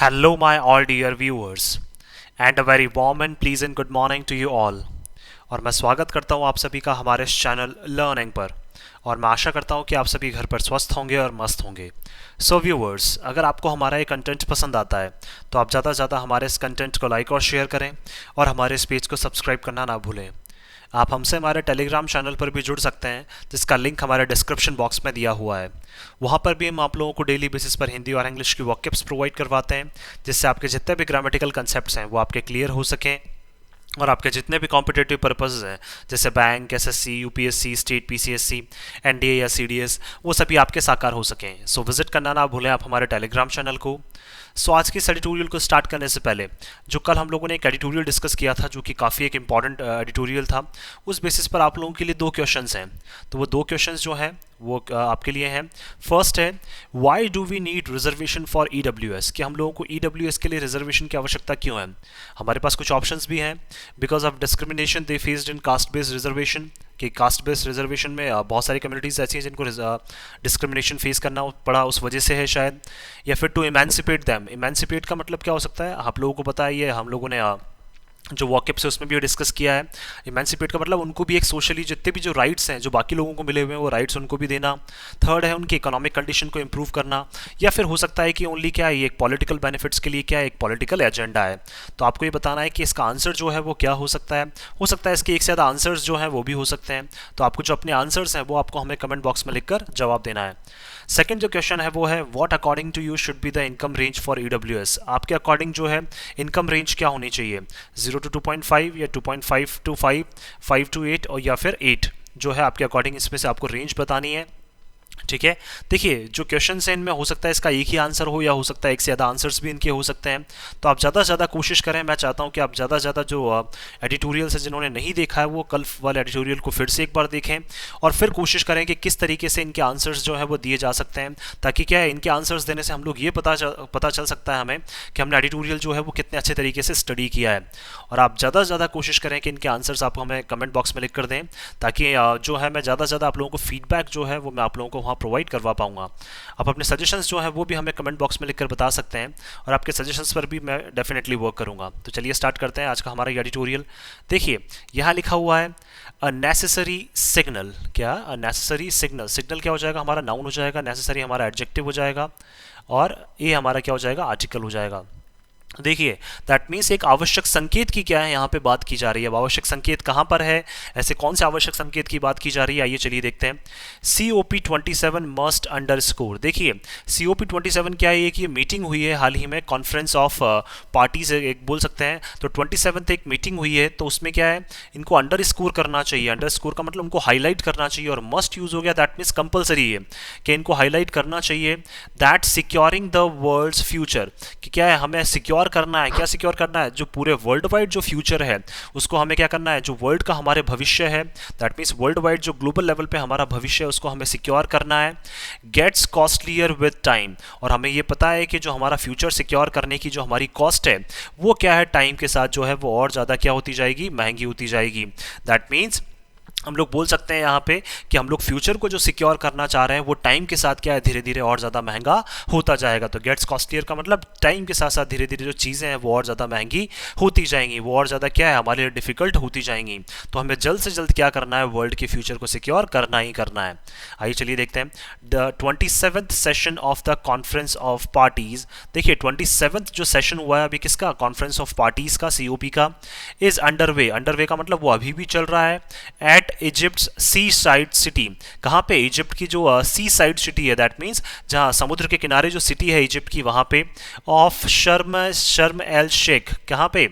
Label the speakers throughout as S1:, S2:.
S1: Hello, my all dear viewers, and a very warm and pleasant good morning to you all. और मैं स्वागत करता हूँ आप सभी का हमारे इस चैनल लर्निंग पर। और मैं आशा करता हूँ कि आप सभी घर पर स्वस्थ होंगे और मस्त होंगे। सो व्यूवर्स, अगर आपको हमारा ये कंटेंट पसंद आता है तो आप ज़्यादा से ज़्यादा हमारे इस कंटेंट को लाइक और शेयर करें और हमारे इस पेज को सब्सक्राइब करना ना भूलें। आप हमसे हमारे टेलीग्राम चैनल पर भी जुड़ सकते हैं, जिसका लिंक हमारे डिस्क्रिप्शन बॉक्स में दिया हुआ है। वहाँ पर भी हम आप लोगों को डेली बेसिस पर हिंदी और इंग्लिश की वॉकअप्स प्रोवाइड करवाते हैं, जिससे आपके जितने भी ग्रामेटिकल कंसेप्ट्स हैं वो आपके क्लियर हो सकें और आपके जितने भी कॉम्पिटेटिव पर्पसेस हैं जैसे bank, SSC, UPSC, state PCSC, NDA या सीडीएस, वो सभी आपके साकार हो सकें। सो विजिट करना ना भूलें आप हमारे टेलीग्राम चैनल को। आज की इस एडिटोरियल को स्टार्ट करने से पहले जो कल हम लोगों ने एक एडिटोरियल डिस्कस किया था, जो कि काफ़ी एक इंपॉर्टेंट एडिटोरियल था, उस बेसिस पर आप लोगों के लिए दो क्वेश्चंस हैं। तो वो दो क्वेश्चंस जो हैं वो आपके लिए हैं। फर्स्ट है, why do we need reservation for EWS, कि हम लोगों को ईडब्ल्यूएस के लिए रिजर्वेशन की आवश्यकता क्यों है। हमारे पास कुछ ऑप्शंस भी हैं। Because of discrimination they faced in caste based reservation, कि कास्ट बेस्ड रिजर्वेशन में बहुत सारी कम्युनिटीज़ ऐसी हैं जिनको डिस्क्रिमिनेशन फेस करना पड़ा, उस वजह से है शायद। या फिर टू इमेंसिपेट दैम। इमेंसिपेट का मतलब क्या हो सकता है, आप लोगों को पता है, ये हम लोगों ने जो वॉकअप से उसमें भी डिस्कस किया है। इमेंसिपेट का मतलब उनको भी एक सोशली जितने भी जो राइट्स हैं जो बाकी लोगों को मिले हुए हैं वो राइट्स उनको भी देना। थर्ड है उनकी इकोनॉमिक कंडीशन को इम्प्रूव करना। या फिर हो सकता है कि ओनली क्या है, ये एक पॉलिटिकल बेनिफिट्स के लिए क्या है, एक पॉलिटिकल एजेंडा है। तो आपको ये बताना है कि इसका आंसर जो है वो क्या हो सकता है। हो सकता है इसके एक से ज़्यादा आंसर्स जो हैं वो भी हो सकते हैं। तो आपको जो अपने आंसर्स हैं वो आपको हमें कमेंट बॉक्स में लिखकर जवाब देना है। सेकंड जो क्वेश्चन है वो है, what according to you should be the income range for EWS. आपके अकॉर्डिंग जो है इनकम रेंज क्या होनी चाहिए, 0 to 2.5 या 2.5 to 5, 5 to 8 और या फिर 8, जो है आपके अकॉर्डिंग इसमें से आपको रेंज बतानी है। ठीक है, देखिए जो क्वेश्चन है इनमें हो सकता है इसका एक ही आंसर हो या हो सकता है एक से ज़्यादा आंसर्स भी इनके हो सकते हैं। तो आप ज़्यादा से ज़्यादा कोशिश करें। मैं चाहता हूं कि आप ज़्यादा से ज़्यादा जो एडिटोरियल्स है जिन्होंने नहीं देखा है वो कल वाले एडिटोरियल को फिर से एक बार देखें और फिर कोशिश करें कि किस तरीके से इनके आंसर्स जो है वो दिए जा सकते हैं, ताकि क्या है इनके आंसर्स देने से हम लोग ये पता चल सकता है हमें कि हमने एडिटोरियल जो है वो कितने अच्छे तरीके से स्टडी किया है। और आप ज़्यादा से ज़्यादा कोशिश करें कि इनके आंसर्स आप हमें कमेंट बॉक्स में लिख कर दें, ताकि जो है मैं ज़्यादा से ज़्यादा आप लोगों को फीडबैक जो है वो मैं आप लोगों को वहाँ प्रोवाइड करवा पाऊँगा। आप अपने सजेशंस जो है वो भी हमें कमेंट बॉक्स में लिखकर बता सकते हैं और आपके सजेशंस पर भी मैं डेफिनेटली वर्क करूंगा। तो चलिए स्टार्ट करते हैं आज का हमारा एडिटोरियल। देखिए यहाँ लिखा हुआ है अ नेसेसरी सिग्नल। क्या अ नेसेसरी सिग्नल, सिग्नल क्या हो जाएगा, हमारा नाउन हो जाएगा, नेसेसरी हमारा एडजेक्टिव हो जाएगा और ये हमारा क्या हो जाएगा, आर्टिकल हो जाएगा। देखिए दैट मीन्स एक आवश्यक संकेत की क्या है यहाँ पे बात की जा रही है। अब आवश्यक संकेत कहाँ पर है, ऐसे कौन से आवश्यक संकेत की बात की जा रही है, आइए चलिए देखते हैं। COP27 must underscore. देखिए COP27 क्या है, कि मीटिंग हुई है हाल ही में, कॉन्फ्रेंस ऑफ पार्टीज एक बोल सकते हैं। तो 27 एक मीटिंग हुई है, तो उसमें क्या है इनको अंडरस्कोर करना चाहिए। अंडरस्कोर का मतलब उनको हाईलाइट करना चाहिए और मस्ट यूज हो गया, दैट मीन्स कंपलसरी है कि इनको हाईलाइट करना चाहिए। That securing the world's future, कि क्या है हमें सिक्योर करना है। क्या सिक्योर करना है, जो पूरे वर्ल्ड वाइड जो फ्यूचर है उसको हमें क्या करना है, जो वर्ल्ड का हमारे भविष्य है, दैट मीन्स वर्ल्ड वाइड जो ग्लोबल लेवल पे हमारा भविष्य है उसको हमें सिक्योर करना है। गेट्स कॉस्टलियर विद टाइम, और हमें ये पता है कि जो हमारा फ्यूचर सिक्योर करने की जो हमारी कॉस्ट है वो क्या है, टाइम के साथ जो है वो और ज़्यादा क्या होती जाएगी, महंगी होती जाएगी। दैट मीन्स हम लोग बोल सकते हैं यहाँ पे कि हम लोग फ्यूचर को जो सिक्योर करना चाह रहे हैं वो टाइम के साथ क्या है, धीरे धीरे और ज़्यादा महंगा होता जाएगा। तो गेट्स कॉस्टलियर का मतलब टाइम के साथ साथ धीरे धीरे जो चीज़ें हैं वो और ज़्यादा महंगी होती जाएंगी, वो और ज़्यादा क्या है हमारे लिए डिफिकल्ट होती जाएंगी। तो हमें जल्द से जल्द क्या करना है, वर्ल्ड के फ्यूचर को सिक्योर करना ही करना है। आइए चलिए देखते हैं the 27th session of the conference of parties. देखिए 27th जो सेशन हुआ है अभी किसका, कॉन्फ्रेंस ऑफ पार्टीज का, COP का, इज अंडरवे। अंडरवे का मतलब वो अभी भी चल रहा है। एट इजिप्ट सी साइड सिटी, कहाँ पे, इजिप्ट की जो सी साइड सिटी है, दैट मीन्स जहाँ समुद्र के किनारे जो सिटी है इजिप्ट की वहाँ पे, ऑफ शर्म एल शेख, कहाँ पे,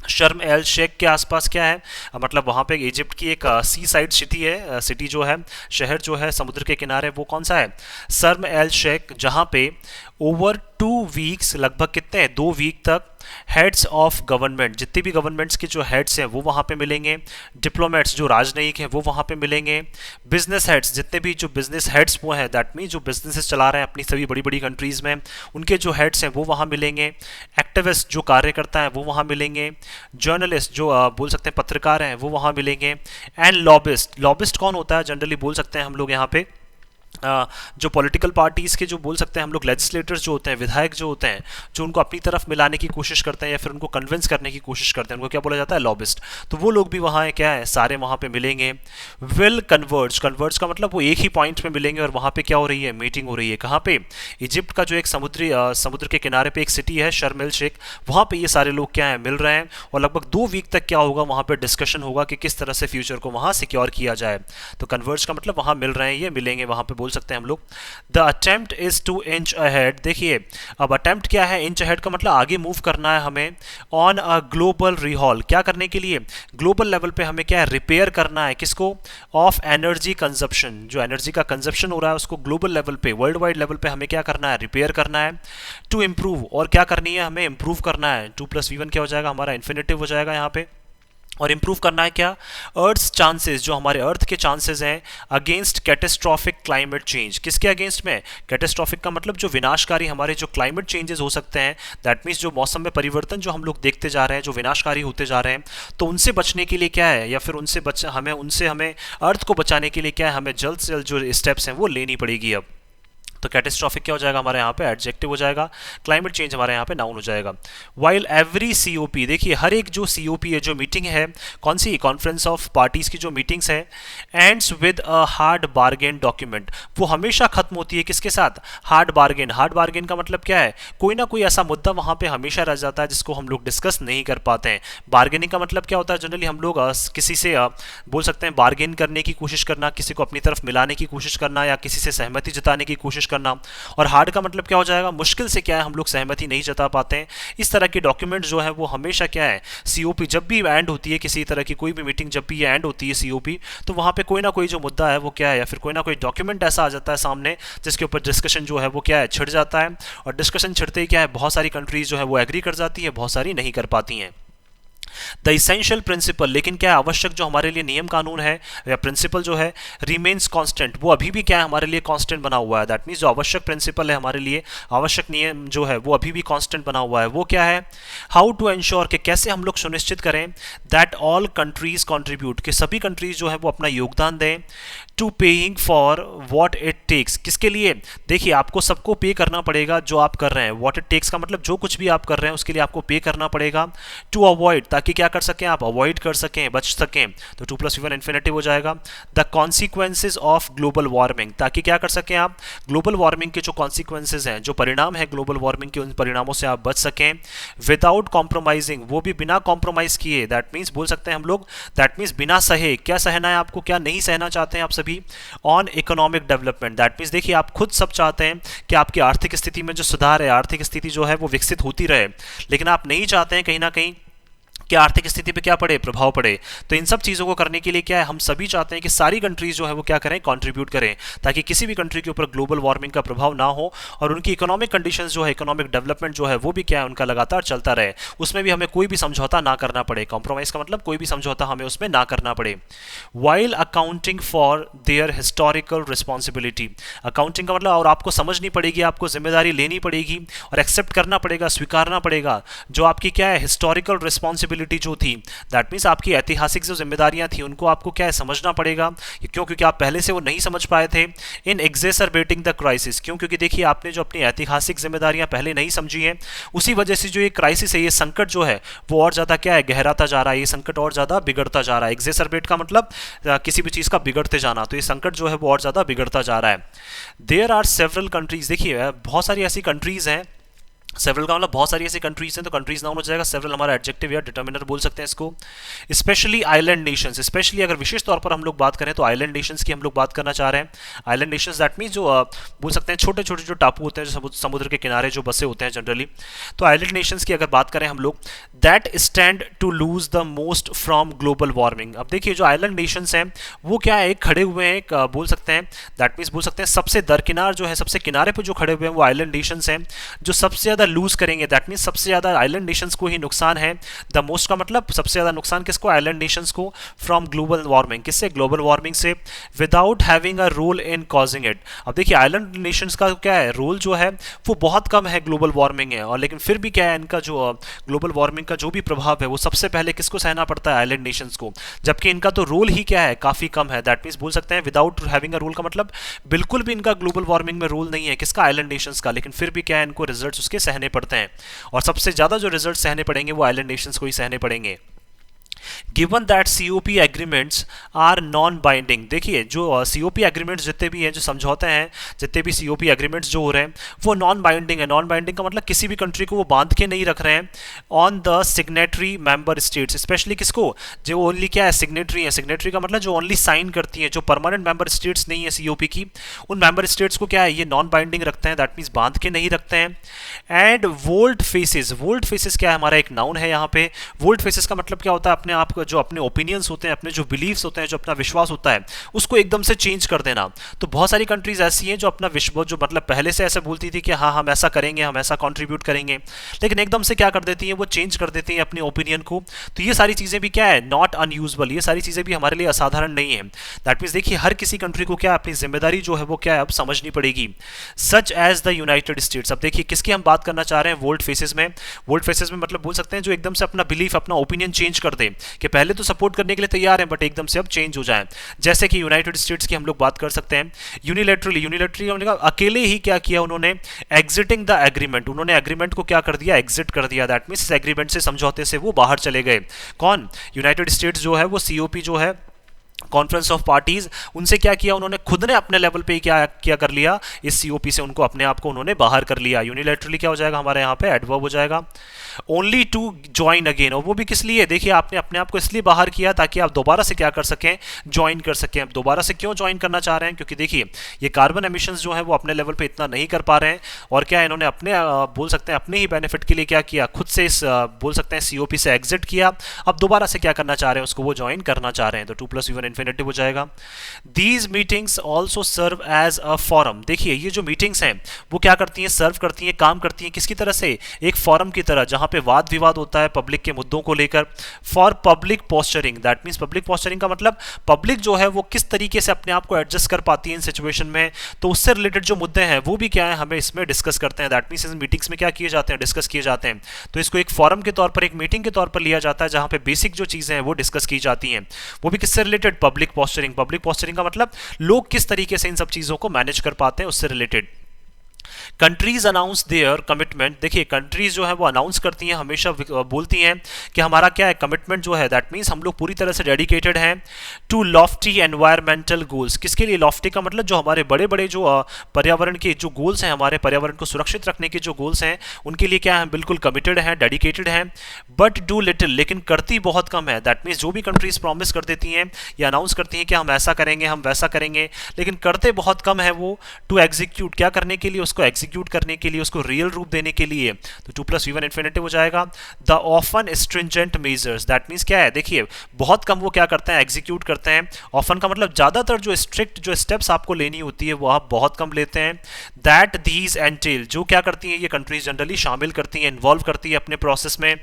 S1: शर्म एल शेख के आसपास क्या है, मतलब वहाँ पे इजिप्ट की एक सी साइड सिटी है, सिटी जो है, शहर जो है समुद्र के किनारे, वो कौन सा है, शर्म एल शेख, जहाँ पे ओवर 2 वीक्स, लगभग कितने हैं, 2 वीक तक, हेड्स ऑफ गवर्नमेंट, जितने भी गवर्नमेंट्स के जो हेड्स हैं वो वहाँ पे मिलेंगे। डिप्लोमेट्स जो राजनयिक हैं वो वहाँ पे मिलेंगे। बिजनेस हेड्स, जितने भी जो बिजनेस हेड्स वो हैं, दैट मीन जो बिजनेसेस चला रहे हैं अपनी सभी बड़ी बड़ी कंट्रीज़ में, उनके जो हेड्स हैं वो वहाँ मिलेंगे। एक्टिविस्ट जो कार्यकर्ता हैं वो वहाँ मिलेंगे। जर्नलिस्ट जो बोल सकते हैं पत्रकार हैं वो वहाँ मिलेंगे। एंड लॉबिस्ट, लॉबिस्ट कौन होता है, जनरली बोल सकते हैं हम लोग यहाँ पे जो पॉलिटिकल पार्टीज़ के जो बोल सकते हैं हम लोग लेजिस्लेटर्स जो होते हैं, विधायक जो होते हैं, जो उनको अपनी तरफ मिलाने की कोशिश करते हैं या फिर उनको कन्विंस करने की कोशिश करते हैं, उनको क्या बोला जाता है, लॉबिस्ट। तो वो लोग भी वहाँ क्या है, सारे वहाँ पे मिलेंगे। विल कन्वर्ज, कन्वर्ज का मतलब वो एक ही पॉइंट में मिलेंगे और वहाँ पे क्या हो रही है, मीटिंग हो रही है। कहाँ पे, इजिप्ट का जो एक समुद्र के किनारे पे एक सिटी है शर्म एल शेख, वहाँ पे ये सारे लोग क्या है, मिल रहे हैं और लगभग 2 वीक तक क्या होगा, वहाँ पे डिस्कशन होगा कि किस तरह से फ्यूचर को वहाँ सिक्योर किया जाए। तो कन्वर्ज का मतलब वहाँ मिल रहे हैं, ये मिलेंगे वहाँ पे, बोल सकते हैं हम लोग। The attempt is to inch ahead, देखिए अब अटेम्प्ट क्या है, इंच अहेड का मतलब आगे मूव करना है हमें, ऑन अ ग्लोबल रिहॉल, क्या करने के लिए, ग्लोबल लेवल पे हमें क्या है, रिपेयर करना है, किसको, ऑफ एनर्जी कंजप्शन, जो एनर्जी का कंजप्शन हो रहा है उसको ग्लोबल लेवल पे, वर्ल्ड वाइड लेवल पे हमें क्या करना है, रिपेयर करना है। टू इम्प्रूव, और क्या करनी है, हमें इम्प्रूव करना है, 2+V1 क्या हो जाएगा, हमारा इन्फिनेटिव हो जाएगा यहाँ पे। और इम्प्रूव करना है क्या, अर्थ्स चांसेस, जो हमारे अर्थ के चांसेस हैं, अगेंस्ट कैटेस्ट्रॉफिक क्लाइमेट चेंज, किसके अगेंस्ट में, कैटेस्ट्रॉफिक का मतलब जो विनाशकारी हमारे जो क्लाइमेट चेंजेस हो सकते हैं, दैट मीन्स जो मौसम में परिवर्तन जो हम लोग देखते जा रहे हैं, जो विनाशकारी होते जा रहे हैं, तो उनसे बचने के लिए क्या है, या फिर हमें अर्थ को बचाने के लिए क्या है, हमें जल्द से जल्द जो स्टेप्स हैं वो लेनी पड़ेगी अब। तो कैटेस्ट्रॉफिक क्या हो जाएगा हमारे यहाँ पे, एडजेक्टिव हो जाएगा, क्लाइमेट चेंज हमारे यहाँ पे नाउन हो जाएगा। वाइल एवरी सीओपी, देखिए हर एक जो सीओपी है, जो मीटिंग है, कौन सी, कॉन्फ्रेंस ऑफ पार्टीज की जो मीटिंग्स है, ends with a hard bargain document, वो हमेशा खत्म होती है किसके साथ, हार्ड बार्गेन। हार्ड बार्गेन का मतलब क्या है, कोई ना कोई ऐसा मुद्दा वहाँ पे हमेशा रह जाता है जिसको हम लोग डिस्कस नहीं कर पाते हैं। बार्गेनिंग का मतलब क्या होता है, जनरली हम लोग किसी से बोल सकते हैं बार्गेन करने की कोशिश करना, किसी को अपनी तरफ मिलाने की कोशिश करना या किसी से सहमति जताने की कोशिश करना। और हार्ड का मतलब क्या हो जाएगा, मुश्किल से क्या है, हम लोग सहमति नहीं जता पाते हैं। इस तरह के डॉक्यूमेंट जो है वो हमेशा क्या है, सीओपी जब भी एंड होती है, किसी तरह की कोई भी मीटिंग जब भी एंड होती है सीओपी, तो वहाँ पे कोई ना कोई जो मुद्दा है वो क्या है, या फिर कोई ना कोई डॉक्यूमेंट ऐसा आ जाता है सामने जिसके ऊपर डिस्कशन जो है वो क्या है, छिड़ जाता है। और डिस्कशन छिड़ते ही क्या है, बहुत सारी कंट्रीज जो है वो एग्री कर जाती है, बहुत सारी नहीं कर पाती हैं। द इसेंशियल प्रिंसिपल, लेकिन क्या है, आवश्यक जो हमारे लिए नियम कानून है या प्रिंसिपल जो है, रिमेन्स कांस्टेंट, वो अभी भी क्या है, हमारे लिए कांस्टेंट बना हुआ है। दैट मीन्स जो आवश्यक प्रिंसिपल है हमारे लिए, आवश्यक नियम जो है वो अभी भी कांस्टेंट बना हुआ है। वो क्या है, हाउ टू एंश्योर, कि कैसे हम लोग सुनिश्चित करें, दैट ऑल कंट्रीज कॉन्ट्रीब्यूट, कि सभी कंट्रीज जो है वो अपना योगदान दें, to paying for what it takes, किसके लिए, देखिए आपको सबको पे करना पड़ेगा जो आप कर रहे हैं। व्हाट इट टेक्स का मतलब जो कुछ भी आप कर रहे हैं उसके लिए आपको पे करना पड़ेगा। टू अवॉइड, ताकि क्या कर सकें, आप अवॉइड कर सकें, बच सकें, तो 2+V1 इन्फिनेटिव हो जाएगा। The consequences of global warming, ताकि क्या कर सकें आप, ग्लोबल वार्मिंग के जो कॉन्सिक्वेंसेज हैं, जो परिणाम है ग्लोबल वार्मिंग के, उन परिणामों से आप बच सकें। विदाउट कॉम्प्रोमाइजिंग, वो भी बिना कॉम्प्रोमाइज किए, दैट मीन्स बोल सकते हैं हम लोग, दैट मीन्स बिना सहे, क्या सहना है आपको, क्या नहीं सहना चाहते हैं आप सभी, on economic development. That means देखिए आप खुद सब चाहते हैं कि आपकी आर्थिक स्थिति में जो सुधार है, आर्थिक स्थिति जो है वो विकसित होती रहे, लेकिन आप नहीं चाहते हैं कहीं ना कहीं कि आर्थिक स्थिति पे क्या पड़े, प्रभाव पड़े। तो इन सब चीज़ों को करने के लिए क्या है, हम सभी चाहते हैं कि सारी कंट्रीज जो है वो क्या करें, कंट्रीब्यूट करें, ताकि किसी भी कंट्री के ऊपर ग्लोबल वार्मिंग का प्रभाव ना हो और उनकी इकोनॉमिक कंडीशंस जो है, इकोनॉमिक डेवलपमेंट जो है वो भी क्या है, उनका लगातार चलता रहे, उसमें भी हमें कोई भी समझौता ना करना पड़े। कॉम्प्रोमाइज़ का मतलब कोई भी समझौता हमें उसमें ना करना पड़े। While accounting for their historical responsibility, accounting का मतलब, और आपको समझनी पड़ेगी, आपको जिम्मेदारी लेनी पड़ेगी और एक्सेप्ट करना पड़ेगा, स्वीकारना पड़ेगा जो आपकी क्या है, हिस्टोरिकल रिस्पॉन्सिबिलिटी जो थी, दैट मीन्स आपकी ऐतिहासिक जो जिम्मेदारियां थी उनको आपको क्या है, समझना पड़ेगा। क्यों, क्योंकि आप पहले से वो नहीं समझ पाए थे। इन एक्सेसरबेटिंग द क्राइसिस, क्यों, क्योंकि देखिए आपने जो अपनी ऐतिहासिक जिम्मेदारियां पहले नहीं समझी हैं, उसी वजह से जो ये क्राइसिस है, ये संकट जो है वो और ज़्यादा क्या है, गहराता जा रहा है, ये संकट और ज़्यादा बिगड़ता जा रहा है। एक्सेसरबेट का मतलब किसी भी चीज़ का बिगड़ते जाना, तो ये संकट जो है वो और ज़्यादा बिगड़ता जा रहा है। देयर आर सेवरल कंट्रीज, देखिए बहुत सारी ऐसी कंट्रीज़ हैं, सेवरल का मतलब बहुत सारी ऐसी कंट्रीज हैं, तो कंट्रीज नाउन हो जाएगा, सेवरल हमारा एडजेक्टिव या डिटर्मिनर बोल सकते हैं इसको। स्पेशली आइलैंड नेशंस, स्पेशली अगर विशेष तौर पर हम लोग बात करें तो आइलैंड नेशंस की हम लोग बात करना चाह रहे हैं। आइलैंड नेशंस दैट मीन्स जो बोल सकते हैं छोटे छोटे जो टापू होते हैं, जो समुद्र के किनारे जो बसे होते हैं जनरली। तो आइलैंड नेशंस की अगर बात करें हम लोग, that stand to lose the most from global warming. अब देखिए जो आइलैंड नेशंस हैं वो क्या है, खड़े हुए हैं, बोल सकते हैं दैट मीन्स बोल सकते हैं सबसे दरकिनार जो है, सबसे किनारे पर जो खड़े हुए हैं वो आइलैंड नेशंस हैं, जो सबसे ज़्यादा लूज करेंगे, दैट मीन सबसे ज्यादा आइलैंड नेशंस को ही नुकसान है। द मोस्ट का मतलब सबसे ज्यादा नुकसान किसको, आइलैंड नेशंस को, फ्रॉम ग्लोबल वार्मिंग, किससे, ग्लोबल वार्मिंग से, without having a role in causing it. अब देखिए आइलैंड नेशंस का क्या है रोल जो है वो बहुत कम है ग्लोबल वार्मिंग है, और लेकिन फिर भी क्या है इनका जो ग्लोबल वार्मिंग का जो भी प्रभाव है वो सबसे पहले किसको सहना पड़ता है, आइलैंड नेशंस को, जबकि इनका तो रोल ही क्या है, काफी कम है। दैट मींस बोल सकते हैं विदाउट हैविंग अ रोल का मतलब बिल्कुल भी इनका ग्लोबल वार्मिंग में रोल नहीं है, किसका, आइलैंड नेशंस का, लेकिन फिर भी क्या है इनको रिजल्ट्स उसके सहने पड़ते हैं, और सबसे ज्यादा जो रिजल्ट सहने पड़ेंगे वो आइलैंड नेशंस को ही सहने पड़ेंगे। Given that COP agreements are non binding, देखिए जो सीओपी एग्रीमेंट्स जितने भी हैं, जो समझौते हैं, जितने भी सीओपी एग्रीमेंट्स जो हो रहे हैं वो नॉन बाइंडिंग है। नॉन बाइंडिंग का मतलब किसी भी कंट्री को वो बांध के नहीं रख रहे हैं on the signatory member states, specially किसको, जो ओनली क्या है, सिग्नेटरी है। सिग्नेटरी का मतलब जो ओनली साइन करती है, जो परमानेंट मेंबर स्टेट्स नहीं है सीओपी की, उन मेंबर स्टेट्स को क्या है ये नॉन बाइंडिंग रखते हैं, दैट मीन्स बांध के नहीं रखते हैं। And world faces, world faces क्या है, हमारा एक नाउन है यहाँ पे। वोल्ड फेसेस का मतलब क्या होता है, अपने आप को जो अपने ओपिनियंस होते हैं, अपने जो बिलीव्स होते हैं, जो अपना विश्वास होता है उसको एकदम से चेंज कर देना। तो बहुत सारी कंट्रीज ऐसी हैं जो अपना विश्व जो मतलब पहले से ऐसे बोलती थी कि हाँ हम ऐसा करेंगे, हम ऐसा कंट्रीब्यूट करेंगे, लेकिन एकदम से क्या कर देती हैं, वो चेंज कर देती हैं अपने ओपिनियन को। तो ये सारी चीजें भी क्या है, नॉट अनयूजुअल, ये सारी चीजें भी हमारे लिए असाधारण नहीं है। दैट मीन्स देखिए हर किसी कंट्री को क्या अपनी जिम्मेदारी जो है वो क्या है अब समझनी पड़ेगी। Such as the United States, अब देखिए किसकी हम बात करना चाह रहे हैं, वोल्ड फेसेस में। वोल्ड फेसेस में मतलब बोल सकते हैं जो एकदम से अपना बिलीफ, अपना ओपिनियन चेंज कर दे, कि पहले तो सपोर्ट करने के लिए तैयार हैं बट एकदम से अब चेंज हो जाए। जैसे कि यूनाइटेड स्टेट्स की हम लोग बात कर सकते हैं। यूनिलैटरली, यूनिलैटरली हमने कहा अकेले ही क्या किया उन्होंने, एग्जिटिंग द एग्रीमेंट, उन्होंने एग्रीमेंट को क्या कर दिया, एग्जिट कर दिया। दैट मींस इस एग्रीमेंट से, समझौते से वो बाहर चले गए। कौन, यूनाइटेड स्टेट्स जो है वो सीओपी जो है कॉन्फ्रेंस ऑफ पार्टीज, उनसे क्या किया उन्होंने, खुद ने अपने लेवल पे क्या क्या कर लिया, इस सीओपी से उनको अपने आप को उन्होंने बाहर कर लिया। यूनिलैटरली क्या हो जाएगा हमारे यहाँ पे, एडवर्ब हो जाएगा। ओनली टू ज्वाइन अगेन, और वो भी किस लिए, देखिए आपने अपने आप को इसलिए बाहर किया ताकि आप दोबारा से क्या कर सकें, ज्वाइन कर सकें। अब दोबारा से क्यों ज्वाइन करना चाह रहे हैं, क्योंकि देखिए ये कार्बन एमिशंस जो है वो अपने लेवल पे इतना नहीं कर पा रहे हैं, और क्या इन्होंने अपने बोल सकते हैं अपने ही बेनिफिट के लिए क्या किया, खुद से इस बोल सकते हैं सीओपी से एग्जिट किया। अब दोबारा से क्या करना चाह रहे हैं, उसको वो ज्वाइन करना चाह रहे हैं। तो 2+V1 इन्फिनेटिव हो जाएगा। These meetings also serve as a forum, देखिए ये जो मीटिंग्स हैं वो क्या करती हैं, सर्व करती हैं, काम करती हैं किसकी तरह से, एक फॉरम की तरह, जहां पे वाद विवाद होता है पब्लिक के मुद्दों को लेकर। For public posturing, that means public posturing का मतलब पब्लिक जो है वो किस तरीके से अपने आप को एडजस्ट कर पाती है इन सिचुएशन में, तो उससे रिलेटेड जो मुद्दे हैं वो भी क्या है हमें इसमें डिस्कस करते हैं। दैट मींस इन मीटिंग्स में क्या किए जाते हैं, डिस्कस किए जाते हैं। तो इसको एक फॉरम के तौर पर, एक मीटिंग के तौर पर लिया जाता है जहां पे बेसिक जो चीजें हैं वो डिस्कस की जाती हैं, वो भी किससे related, public posturing. Public posturing का मतलब लोग किस तरीके से इन सब चीजों को मैनेज कर पाते हैं, उससे related. Countries announce there commitment, देखिए कंट्रीज जो है वो अनाउंस करती हैं, हमेशा बोलती हैं कि हमारा क्या है कमिटमेंट जो है, दैट मींस हम लोग पूरी तरह से डेडिकेटेड हैं टू लॉफ्टी एनवायरमेंटल गोल्स। किसके लिए, लॉफ्टी का मतलब जो हमारे बड़े बड़े जो पर्यावरण के जो गोल्स हैं, हमारे पर्यावरण को सुरक्षित रखने के जो गोल्स हैं उनके लिए क्या है बिल्कुल कमिटेड हैं, डेडिकेटेड हैं। बट डू लिटिल, लेकिन करती बहुत कम है। दैट मीन्स जो भी कंट्रीज प्रॉमिस कर देती हैं या अनाउंस करती हैं कि हम ऐसा करेंगे, हम वैसा करेंगे, लेकिन करते बहुत कम है वो, टू एग्जीक्यूट, क्या करने के लिए, उसको एग्जीक्यूट करने के लिए, उसको रियल रूप देने के लिए। तो 2+V1 इन्फिनेटिव हो जाएगा। The often stringent measures, that means क्या है, देखिए बहुत कम वो क्या करते हैं, एग्जीक्यूट करते हैं। ऑफन का मतलब ज्यादातर जो स्ट्रिक्ट जो स्टेप्स आपको लेनी होती है वो आप बहुत कम लेते हैं। दैट दीज एंटेल, जो क्या करती हैं ये कंट्रीज जनरली शामिल करती हैं, इन्वॉल्व करती है अपने प्रोसेस में,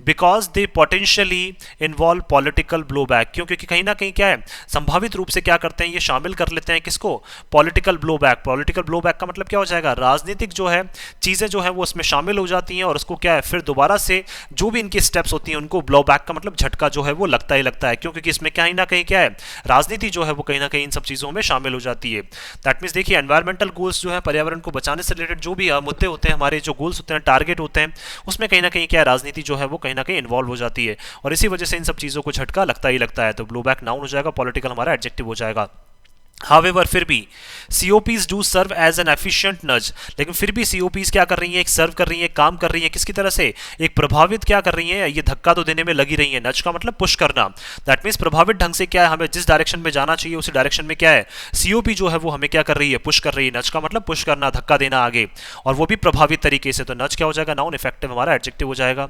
S1: because they potentially involve political blow back, क्यों, क्योंकि कहीं ना कहीं क्या है संभावित रूप से क्या करते हैं ये शामिल कर लेते हैं किसको, political blow back. Political blow back का मतलब क्या हो जाएगा, राजनीतिक जो है चीजें जो है वो उसमें शामिल हो जाती हैं, और उसको क्या है फिर दोबारा से जो भी इनकी स्टेप्स होती हैं उनको ब्लो बैक का मतलब झटका जो है वो लगता ही लगता है, क्योंकि इसमें कहीं ना कहीं क्या है राजनीति जो है वो कहीं ना कहीं इन सब चीजों में शामिल हो जाती है। दैट मींस देखिए एनवायरमेंटल गोल्स जो है पर्यावरण को बचाने से रिलेटेड जो भी मुद्दे होते हैं, हमारे जो गोल्स होते हैं, टारगेट होते हैं, उसमें कहीं ना कहीं क्या है राजनीति जो है वो कहीं ना कहीं इन्वॉल्व हो जाती है, और इसी वजह से इन सब चीजों को झटका लगता ही लगता है। तो ब्लो बैक नाउन हो जाएगा, पॉलिटिकल हमारा एडजेक्टिव हो जाएगा। However, फिर भी COPs do serve as an efficient nudge, लेकिन फिर भी COPs क्या कर रही हैं, एक सर्व कर रही हैं, काम कर रही हैं, किसकी तरह से, एक प्रभावित क्या कर रही हैं, ये धक्का तो देने में लगी रही है। नज का मतलब पुश करना, दैट मींस प्रभावित ढंग से क्या है, हमें जिस डायरेक्शन में जाना चाहिए उसी डायरेक्शन में क्या है COP जो है वो हमें क्या कर रही है, पुश कर रही है। नज का मतलब पुश करना, धक्का देना आगे, और वो भी प्रभावित तरीके से। तो नज क्या हो जाएगा, नाउन, इफेक्टिव हमारा एडजेक्टिव हो जाएगा।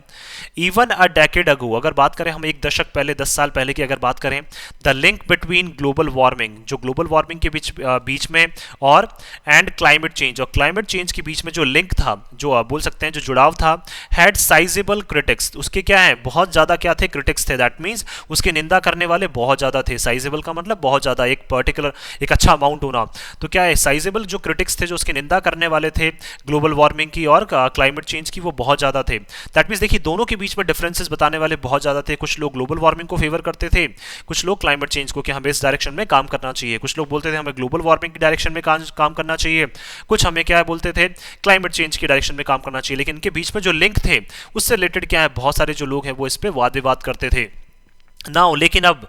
S1: इवन अ डेकेड अगो, अगर बात करें हम एक दशक पहले, 10 साल पहले की अगर बात करें, the link between global warming, जो ग्लोबल वार्मिंग के बीच में और एंड क्लाइमेट चेंज, और क्लाइमेट चेंज के बीच में जो लिंक था, जो आप बोल सकते हैं जो जुड़ाव था, हैड साइजेबल क्रिटिक्स, उसके क्या है बहुत ज़्यादा क्या थे, क्रिटिक्स थे। दैट मीन्स उसके निंदा करने वाले बहुत ज़्यादा थे। साइजेबल का मतलब बहुत ज़्यादा, एक पर्टिकुलर एक अच्छा अमाउंट होना। तो क्या है, साइजेबल जो क्रिटिक्स थे जो उसकी निंदा करने वाले थे ग्लोबल वार्मिंग की और क्लाइमेट चेंज की, वो बहुत ज़्यादा थे। दैट मीन्स देखिए दोनों के बीच में डिफरेंसेस बताने वाले बहुत ज़्यादा थे। कुछ लोग ग्लोबल वार्मिंग को फेवर करते थे, कुछ लोग क्लाइमेट चेंज को कि हमें इस डायरेक्शन में काम करना चाहिए। कुछ लोग बोलते थे हमें ग्लोबल वार्मिंग की डायरेक्शन में काम करना चाहिए, कुछ हमें क्या है बोलते थे क्लाइमेट चेंज की डायरेक्शन में काम करना चाहिए। लेकिन इनके बीच में जो लिंक थे उससे रिलेटेड क्या है, बहुत सारे जो लोग हैं वो इस पे वाद विवाद करते थे। नाउ लेकिन अब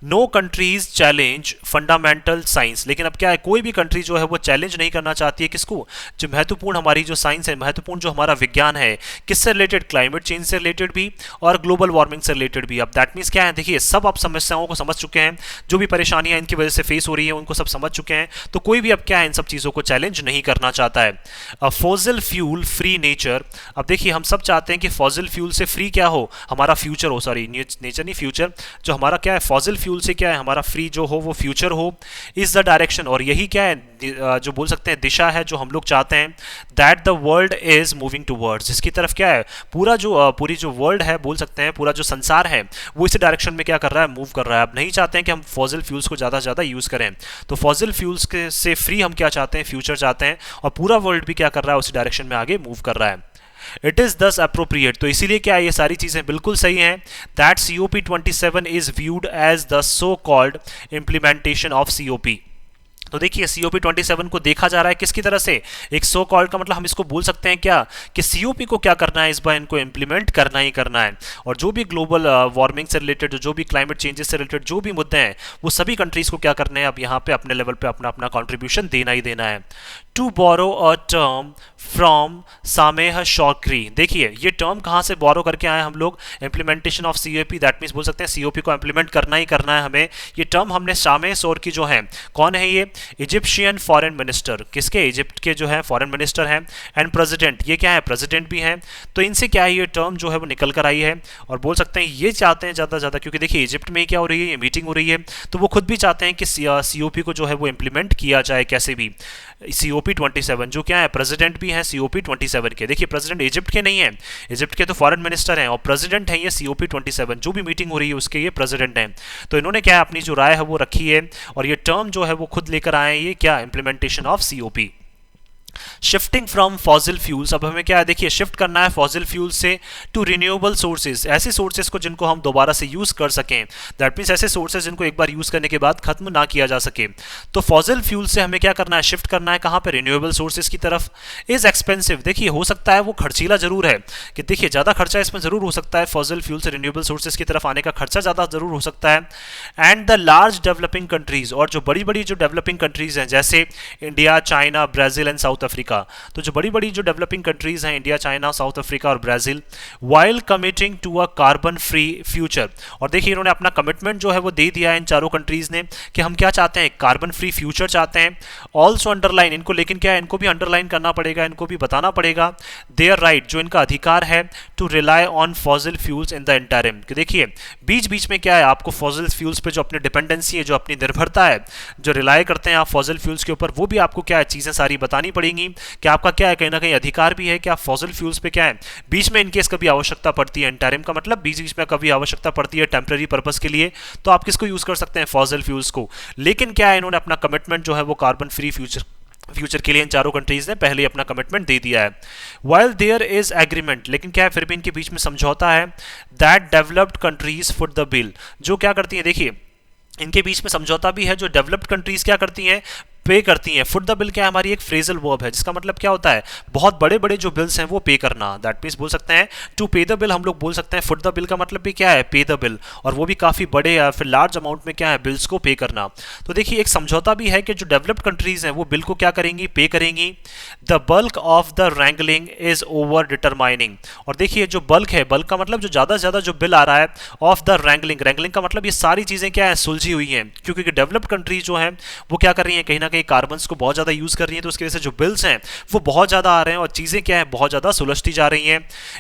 S1: no countries challenge fundamental science, लेकिन अब क्या है, कोई भी कंट्री जो है वो चैलेंज नहीं करना चाहती है किसको, जो महत्वपूर्ण हमारी जो साइंस है, महत्वपूर्ण जो हमारा विज्ञान है, किससे रिलेटेड, क्लाइमेट चेंज से रिलेटेड भी और ग्लोबल वार्मिंग से रिलेटेड भी। अब दैट मीन्स क्या है, देखिए सब आप समस्याओं को समझ चुके हैं, जो भी परेशानियां इनकी वजह से फेस हो रही है उनको सब समझ चुके हैं, तो कोई भी अब क्या है इन सब चीज़ों को चैलेंज नहीं करना चाहता है। फॉसिल फ्यूल फ्री नेचर, अब देखिए हम सब चाहते हैं कि फॉसिल फ्यूल से फ्री क्या हो, हमारा फ्यूचर हो, सॉरी नेचर नहीं फ्यूचर, जो हमारा क्या है फॉसिल फ्यूल से क्या है हमारा फ्री जो हो वो फ्यूचर हो, इज द डायरेक्शन, और यही क्या है जो बोल सकते हैं दिशा है जो हम लोग चाहते हैं, that the world is moving towards, जिसकी तरफ क्या है पूरी जो वर्ल्ड है बोल सकते हैं, पूरा जो संसार है वो इसी डायरेक्शन में क्या कर रहा है, मूव कर रहा है। अब नहीं चाहते हैं कि हम फॉसिल फ्यूल्स को ज़्यादा से ज़्यादा यूज़ करें, तो फॉसिल फ्यूल्स से फ्री हम क्या चाहते हैं, फ्यूचर चाहते हैं, और पूरा वर्ल्ड भी क्या कर रहा है उसी डायरेक्शन में आगे मूव कर रहा है। इट इज दस अप्रोप्रिएट, तो इसीलिए क्या ये सारी चीजें बिल्कुल सही हैं, that COP27 is viewed as the so called implementation of COP। तो देखिए COP27 को देखा जा रहा है किसकी तरह से, एक सो कॉल्ड का मतलब हम इसको बोल सकते हैं क्या कि COP को क्या करना है, इस बार इनको इंप्लीमेंट करना ही करना है, और जो भी ग्लोबल वार्मिंग से रिलेटेड, जो भी क्लाइमेट चेंजेस से रिलेटेड जो भी मुद्दे हैं वो सभी कंट्रीज को क्या करने हैं, अब यहाँ पे अपने लेवल पे अपना अपना कॉन्ट्रीब्यूशन देना ही देना है। To borrow a term from Sameh Shoukry, देखिए ये टर्म कहाँ से बोरो करके आए हम लोग, implementation of COP, that means बोल सकते हैं COP को इंप्लीमेंट करना ही करना है हमें। ये टर्म हमने सामेह शॉक्री जो है, कौन है ये, इजिप्शियन फॉरेन मिनिस्टर, किसके, इजिप्ट के जो है फॉरेन मिनिस्टर हैं, एंड प्रेसिडेंट, ये क्या है प्रेसिडेंट भी हैं, तो इनसे क्या है ये टर्म जो है वो निकल कर आई है, और बोल सकते हैं ये चाहते हैं ज़्यादा से ज़्यादा, क्योंकि देखिए इजिप्ट में क्या हो रही है, ये मीटिंग हो रही है, तो वो खुद भी चाहते हैं कि COP को जो है वो इंप्लीमेंट किया जाए कैसे भी। COP27 जो क्या है प्रेसिडेंट भी हैं COP27 के, देखिए प्रेसिडेंट इजिप्ट के नहीं है, इजिप्ट के तो फॉरेन मिनिस्टर हैं, और प्रेसिडेंट हैं ये COP27 जो भी मीटिंग हो रही है उसके ये प्रेसिडेंट हैं। तो इन्होंने क्या अपनी जो राय है वो रखी है, और ये टर्म जो है वो खुद लेकर आए हैं, ये क्या implementation of COP। Shifting from fossil fuels, अब हमें क्या है देखिए शिफ्ट करना है फॉसिल फ्यूल से टू रिन्यूएबल सोर्सेज, ऐसे सोर्सेज को जिनको हम दोबारा से यूज कर सकें, दैट मीन्स ऐसे सोर्सेज जिनको एक बार यूज करने के बाद खत्म ना किया जा सके। तो फॉसिल फ्यूल से हमें क्या करना है, शिफ्ट करना है कहाँ पे, रिन्यूएबल सोर्सेज की तरफ। इज एक्सपेंसिव, देखिए हो सकता है वो खर्चीला जरूर है, कि देखिए ज़्यादा खर्चा इसमें जरूर हो सकता है, फॉसिल फ्यूल से रिन्यूएबल सोर्सेज की तरफ आने का खर्चा ज़्यादा जरूर हो सकता है। And the large developing countries, और जो बड़ी बड़ी जो डेवलपिंग कंट्रीज हैं जैसे India, China, Brazil and South Africa, तो जो बड़ी बड़ी जो डेवलपिंग कंट्रीज हैं इंडिया, चाइना, साउथ अफ्रीका और Brazil, while committing to a carbon free future, और देखिए इन्होंने अपना कमिटमेंट जो है वो दे दिया है इन चारों कंट्रीज ने कि हम क्या चाहते हैं, कार्बन फ्री फ्यूचर चाहते हैं। ऑल्सो अंडरलाइन, इनको लेकिन क्या है, इनको भी अंडरलाइन करना पड़ेगा, इनको भी बताना पड़ेगा देयर राइट, जो इनका अधिकार है to rely on fossil fuels in the interim, कि देखिए बीच बीच में क्या है आपको फॉसिल फ्यूल्स पे जो अपनी डिपेंडेंसी है, जो अपनी निर्भरता है, जो रिलाई करते हैं आप फॉसिल फ्यूल्स के ऊपर, वो भी आपको क्या है चीज़ें सारी बतानी पड़ेंगी कि आपका क्या है, कहीं ना कहीं अधिकार भी है कि आप फॉसिल फ्यूल्स पे क्या है बीच में इनकेस कभी आवश्यकता पड़ती है, इंटरिम का मतलब बीच बीच में कभी आवश्यकता पड़ती है टेम्पररी पर्पस के लिए, तो आप किसको यूज कर सकते हैं, फॉसिल फ्यूल्स को। लेकिन क्या है इन्होंने अपना कमिटमेंट जो है वो कार्बन फ्री फ्यूचर के लिए इन चारों कंट्रीज ने पहले ही अपना कमिटमेंट दे दिया है। वाइल देयर इज एग्रीमेंट, लेकिन क्या है फिर भी इनके बीच में समझौता है, that developed countries foot the bill, जो क्या करती है देखिए इनके बीच में समझौता भी है, जो डेवलप्ड कंट्रीज क्या करती हैं, पे करती हैं। फुट द बिल क्या है, हमारी एक फ्रेजल वर्ब है, जिसका मतलब क्या होता है, बहुत बड़े बड़े जो बिल्स हैं वो पे करना, दैट मीन्स बोल सकते हैं टू पे द बिल, हम लोग बोल सकते हैं फुट द बिल का मतलब भी क्या है, पे द बिल, और वो भी काफ़ी बड़े या फिर लार्ज अमाउंट में क्या है बिल्स को पे करना। तो देखिए एक समझौता भी है कि जो डेवलप्ड कंट्रीज हैं वो बिल को क्या करेंगी, पे करेंगी। The bulk of the wrangling is over determining, और देखिए जो बल्क है, बल्क का मतलब जो ज़्यादा से ज़्यादा जो बिल आ रहा है, ऑफ द रैंगलिंग, रैंगलिंग का मतलब ये सारी चीज़ें क्या है सुलझी हुई हैं, क्योंकि डेवलप्ड कंट्रीज जो हैं वो क्या कर रही हैं, कहीं ना कहीं कार्बन को बहुत ज़्यादा यूज़ कर रही हैं, तो उसकी वजह से जो बिल्स हैं वो बहुत ज़्यादा आ रहे हैं और चीज़ें क्या है बहुत ज़्यादा सुलझती जा रही हैं।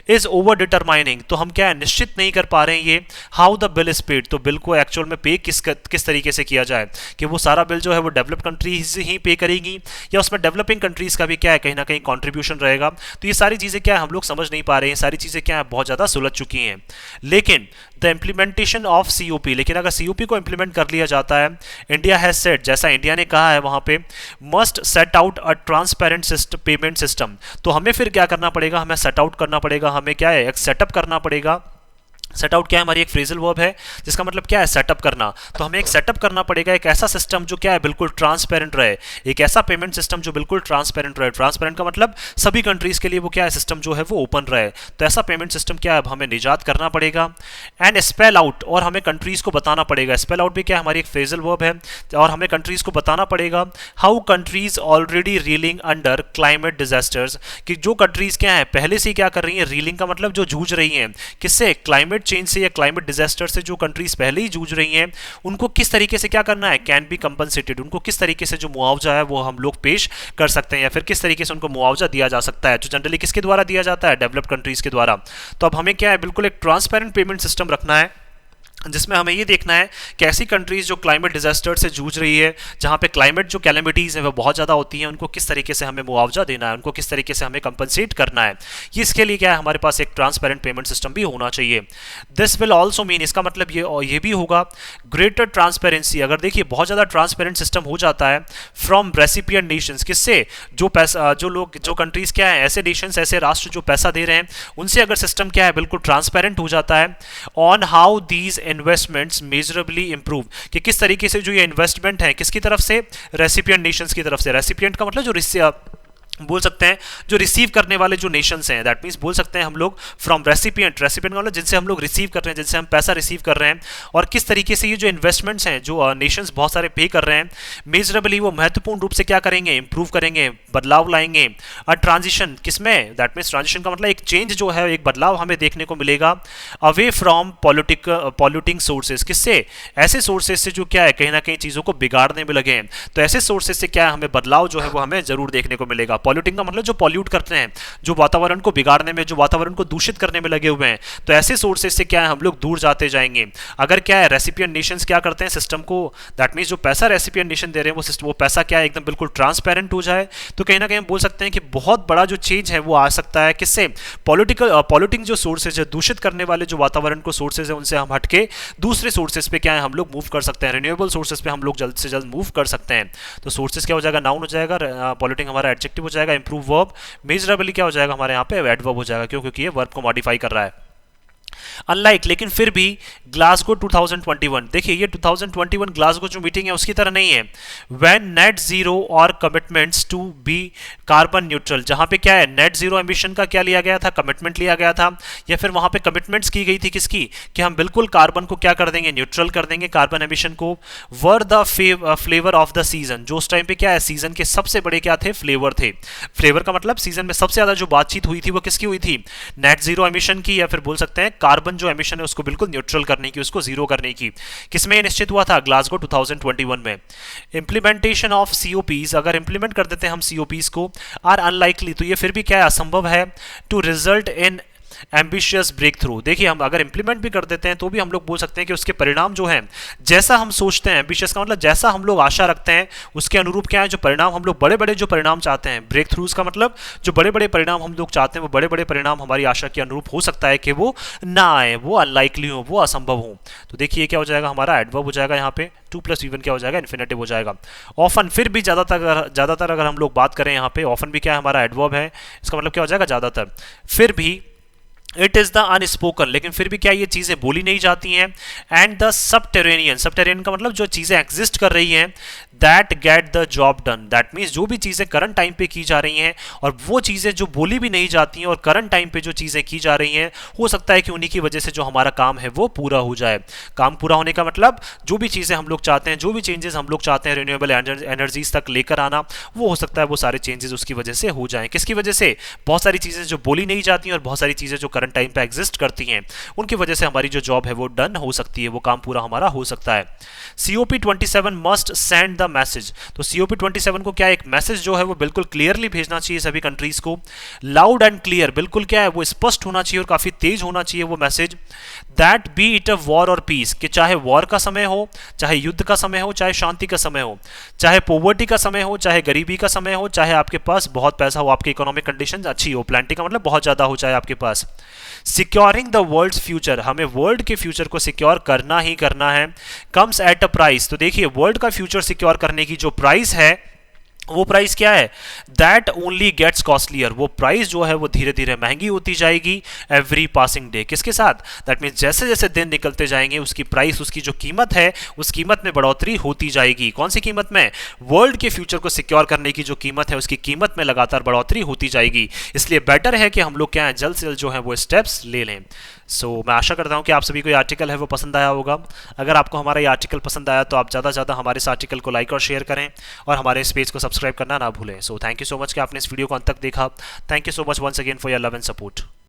S1: इज ओवर डिटरमाइनिंग, तो हम क्या है निश्चित नहीं कर पा रहे हैं ये how the bill is paid, तो बिल को एक्चुअल में पे किस तरीके से किया जाए, कि वो सारा बिल जो है वो डेवलप्ड कंट्रीज ही पे करेगी या उसमें डेवलपिंग कंट्रीज का भी क्या है कहीं ना कहीं कॉन्ट्रीब्यूशन रहेगा। तो ये सारी चीज़ें क्या है हम लोग समझ नहीं पा रहे हैं, सारी चीज़ें क्या है बहुत ज़्यादा सुलझ चुकी हैं। लेकिन द इम्प्लीमेंटेशन ऑफ सीओपी, लेकिन अगर सीओपी को इंप्लीमेंट कर लिया जाता है, इंडिया हैज सेट, जैसा इंडिया ने कहा है वहां पे, must set out a transparent payment system, तो हमें फिर क्या करना पड़ेगा, हमें सेट आउट करना पड़ेगा, हमें क्या है एक सेटअप करना पड़ेगा। सेट आउट क्या है, हमारी एक फ्रेजल वर्ब है जिसका मतलब क्या है सेटअप करना, तो हमें एक सेटअप करना पड़ेगा, एक ऐसा सिस्टम जो क्या है बिल्कुल ट्रांसपेरेंट रहे, एक ऐसा पेमेंट सिस्टम जो बिल्कुल ट्रांसपेरेंट रहे। ट्रांसपेरेंट का मतलब सभी कंट्रीज के लिए वो क्या है सिस्टम जो है वो ओपन रहे, तो ऐसा पेमेंट सिस्टम क्या है अब हमें निजात करना पड़ेगा। एंड स्पेल आउट, और हमें कंट्रीज को बताना पड़ेगा, स्पेल आउट भी क्या है हमारी एक फ्रेजल वर्ब है, और हमें कंट्रीज को बताना पड़ेगा how countries already reeling under climate disasters, कि जो कंट्रीज क्या है पहले से क्या कर रही है, रीलिंग का मतलब जो जूझ रही है किससे, क्लाइमेट चेंज से या क्लाइमेट डिजास्टर से, जो कंट्रीज पहले ही जूझ रही हैं उनको किस तरीके से क्या करना है, कैन बी कंपनसेटेड, उनको किस तरीके से जो मुआवजा है वो हम लोग पेश कर सकते हैं या फिर किस तरीके से उनको मुआवजा दिया जा सकता है, जो जनरली किसके द्वारा दिया जाता है, डेवलप्ड कंट्रीज के द्वारा। तो अब हमें क्या है बिल्कुल एक ट्रांसपेरेंट पेमेंट सिस्टम रखना है जिसमें हमें ये देखना है कि ऐसी कंट्रीज जो क्लाइमेट डिजास्टर से जूझ रही है, जहाँ पे क्लाइमेट जो कैलेमिटीज़ हैं वो बहुत ज़्यादा होती हैं, उनको किस तरीके से हमें मुआवजा देना है, उनको किस तरीके से हमें कंपनसेट करना है, ये इसके लिए क्या है हमारे पास एक ट्रांसपेरेंट पेमेंट सिस्टम भी होना चाहिए। दिस विल ऑल्सो मीन, इसका मतलब ये भी होगा ग्रेटर ट्रांसपेरेंसी, अगर देखिए बहुत ज़्यादा ट्रांसपेरेंट सिस्टम हो जाता है फ्रॉम रेसिपिएंट नेशंस, किससे, जो पैसा जो लोग जो कंट्रीज क्या है ऐसे नेशंस ऐसे राष्ट्र जो पैसा दे रहे हैं उनसे अगर सिस्टम क्या है बिल्कुल ट्रांसपेरेंट हो जाता है, on how these investments measurably improve, कि किस तरीके से जो ये इन्वेस्टमेंट है किसकी तरफ से, रेसिपिएंट नेशंस की तरफ से। रेसिपिएंट का मतलब जो बोल सकते हैं जो रिसीव करने वाले जो नेशंस हैं, दैट मींस बोल सकते हैं हम लोग फ्रॉम रेसिपिएंट, रेसिपिएंट का मतलब जिनसे हम लोग रिसीव कर रहे हैं, जिनसे हम पैसा रिसीव कर रहे हैं, और किस तरीके से ये जो इन्वेस्टमेंट्स हैं जो नेशंस बहुत सारे पे कर रहे हैं, मेजरेबली वो महत्वपूर्ण रूप से क्या करेंगे, इंप्रूव करेंगे, बदलाव लाएंगे। ट्रांजिशन किसमें, दैट मींस ट्रांजिशन का मतलब एक चेंज जो है, एक बदलाव हमें देखने को मिलेगा अवे फ्रॉम पॉल्यूटिंग सोर्सेज, किससे, ऐसे सोर्सेज से जो क्या है कहीं ना कहीं चीज़ों को बिगाड़ने में लगे हैं, तो ऐसे सोर्सेज से क्या है हमें बदलाव जो है वो हमें जरूर देखने को मिलेगा। पॉल्यूटिंग का मतलब जो पॉल्यूट करते हैं, जो वातावरण को बिगाड़ने में, जो वातावरण को दूषित करने में लगे हुए हैं, तो ऐसे सोर्सेज से क्या है हम लोग दूर जाते जाएंगे। अगर क्या है रेसिपिएंट नेशंस क्या करते हैं सिस्टम को, दैट मींस जो पैसा रेसिपिएंट नेशन दे रहे हैं वो पैसा क्या है एकदम बिल्कुल ट्रांसपेरेंट हो जाए, तो कहीं ना कहीं हम बोल सकते हैं कि बहुत बड़ा जो चेंज है वो आ सकता है किससे, पॉल्यूटिंग जो सोर्सेज है, दूषित करने वाले जो वातावरण को सोर्सेज है उनसे हम हटके दूसरे सोर्सेज पे क्या है हम लोग मूव कर सकते हैं, रिन्यूएबल सोर्सेज पे हम लोग जल्द से जल्द मूव कर सकते हैं। तो सोर्सेज क्या हो जाएगा, नाउन हो जाएगा, पॉल्यूटिंग हमारा एडजेक्टिव हो जाएगा, इंप्रूव वर्ब, मेजरेबली क्या हो जाएगा हमारे यहाँ पे एडवर्ब हो जाएगा, क्यों, क्योंकि ये वर्ब को मॉडिफाई कर रहा है। अनलाइक, लेकिन फिर भी ग्लासगो 2021, देखिए ये 2021 ग्लासगो जो मीटिंग है उसकी तरह नहीं है। व्हेन नेट जीरो और commitments to be carbon neutral, जहां पे क्या है नेट जीरो एमिशन का क्या लिया गया था, कमिटमेंट लिया गया था, या फिर वहां पे कमिटमेंट्स की गई थी किसकी, कि हम बिल्कुल कार्बन को क्या कर देंगे, न्यूट्रल कर देंगे कार्बन एमिशन को। Were the flavour of the season, जो उस टाइम पे क्या है सीजन के सबसे बड़े क्या थे, फ्लेवर थे। फ्लेवर का मतलब सीजन में सबसे ज्यादा जो बातचीत हुई थी वो किसकी हुई थी, नेट जीरो एमिशन की, या फिर बोल सकते हैं कार्बन जो एमिशन है उसको बिल्कुल न्यूट्रल करने की, उसको जीरो करने की। किसमें निश्चित हुआ था, ग्लासगो 2021 में। इंप्लीमेंटेशन ऑफ सीओपीज, अगर इंप्लीमेंट कर देते हैं हम सीओपीज को, आर अनलाइकली, तो ये फिर भी क्या है असंभव है, to result in ambitious breakthrough. देखिए हम अगर इंप्लीमेंट भी कर देते हैं तो भी हम लोग बोल सकते हैं कि उसके परिणाम जो हैं जैसा हम सोचते हैं, एम्बिशियस का मतलब जैसा हम लोग आशा रखते हैं उसके अनुरूप क्या है जो परिणाम हम लोग बड़े बड़े जो परिणाम चाहते हैं, ब्रेक थ्रूज का मतलब जो बड़े बड़े परिणाम हम लोग चाहते हैं वो बड़े बड़े परिणाम हमारी आशा के अनुरूप हो सकता है कि वो ना आए, वो अनलाइकली हो, वो असंभव हो। तो देखिए क्या हो जाएगा हमारा एडवर्ब हो जाएगा यहाँ पे, 2+V1 क्या हो जाएगा, इन्फिनेटिव हो जाएगा। ऑफन, फिर भी ज्यादातर अगर हम लोग बात करें यहाँ पे, ऑफन भी क्या है हमारा एडवर्ब है, इसका मतलब क्या हो जाएगा ज्यादातर। फिर भी इट इज द अनस्पोकन, लेकिन फिर भी क्या ये चीजें बोली नहीं जाती हैं। एंड द सबटेरेनियन, सबटेरेनियन का मतलब जो चीजें एग्जिस्ट कर रही हैं, that get the job done, that means जो भी चीजें करंट टाइम पे की जा रही हैं और वो चीजें जो बोली भी नहीं जाती हैं और करंट टाइम पे जो चीजें की जा रही हैं, हो सकता है कि उन्हीं की वजह से जो हमारा काम है वो पूरा हो जाए। काम पूरा होने का मतलब जो भी चीजें हम लोग चाहते हैं, जो भी चेंजेस हम लोग चाहते हैं रिन्यूएबल एनर्जीज तक लेकर आना, वो हो सकता है वो सारे चेंजेस उसकी वजह से हो जाएं। किसकी वजह से, बहुत सारी चीजें जो बोली नहीं जाती हैं और बहुत सारी चीजें जो करंट टाइम पे एग्जिस्ट करती हैं, उनकी वजह से हमारी जो जॉब है वो डन हो सकती है, वो काम पूरा हमारा हो सकता है। COP27 must send the message, तो COP27 को क्या एक मैसेज जो है वो बिल्कुल क्लियरली भेजना चाहिए सभी कंट्रीज को, लाउड एंड क्लियर, बिल्कुल क्या है वो स्पष्ट होना चाहिए और काफी तेज होना चाहिए वो message, that B it a war और पीस, कि चाहे वॉर का समय हो, चाहे युद्ध का समय हो, चाहे शांति का समय हो, चाहे पॉवर्टी का समय हो, चाहे गरीबी का समय हो, चाहे आपके पास बहुत पैसा हो, आपकी इकोनॉमिक कंडीशन अच्छी हो, प्लांटी का मतलब बहुत ज्यादा हो, चाहे आपके पास, सिक्योरिंग द वर्ल्ड्स फ्यूचर, हमें वर्ल्ड के फ्यूचर को सिक्योर करना ही करना है, कम्स एट अ प्राइस, तो देखिए वर्ल्ड का फ्यूचर सिक्योर करने की जो प्राइस है वो प्राइस क्या है, दैट ओनली गेट्स कॉस्टलियर, वो प्राइस जो है वो धीरे धीरे महंगी होती जाएगी एवरी पासिंग डे, किसके साथ, दैट मीन्स जैसे जैसे दिन निकलते जाएंगे उसकी प्राइस, उसकी जो कीमत है उस कीमत में बढ़ोतरी होती जाएगी। कौन सी कीमत में, वर्ल्ड के फ्यूचर को सिक्योर करने की जो कीमत है उसकी कीमत में लगातार बढ़ोतरी होती जाएगी, इसलिए बेटर है कि हम लोग क्या है जल्द से जल्द जो है वो स्टेप्स ले लें। मैं आशा करता हूं कि आप सभी को ये आर्टिकल है वो पसंद आया होगा। अगर आपको हमारा ये आर्टिकल पसंद आया तो आप ज़्यादा से ज़्यादा हमारे इस आर्टिकल को लाइक और शेयर करें और हमारे इस पेज को सब्सक्राइब करना ना भूलें। थैंक यू सो मच कि आपने इस वीडियो को अंत तक देखा। Thank you so much once again for your love and support.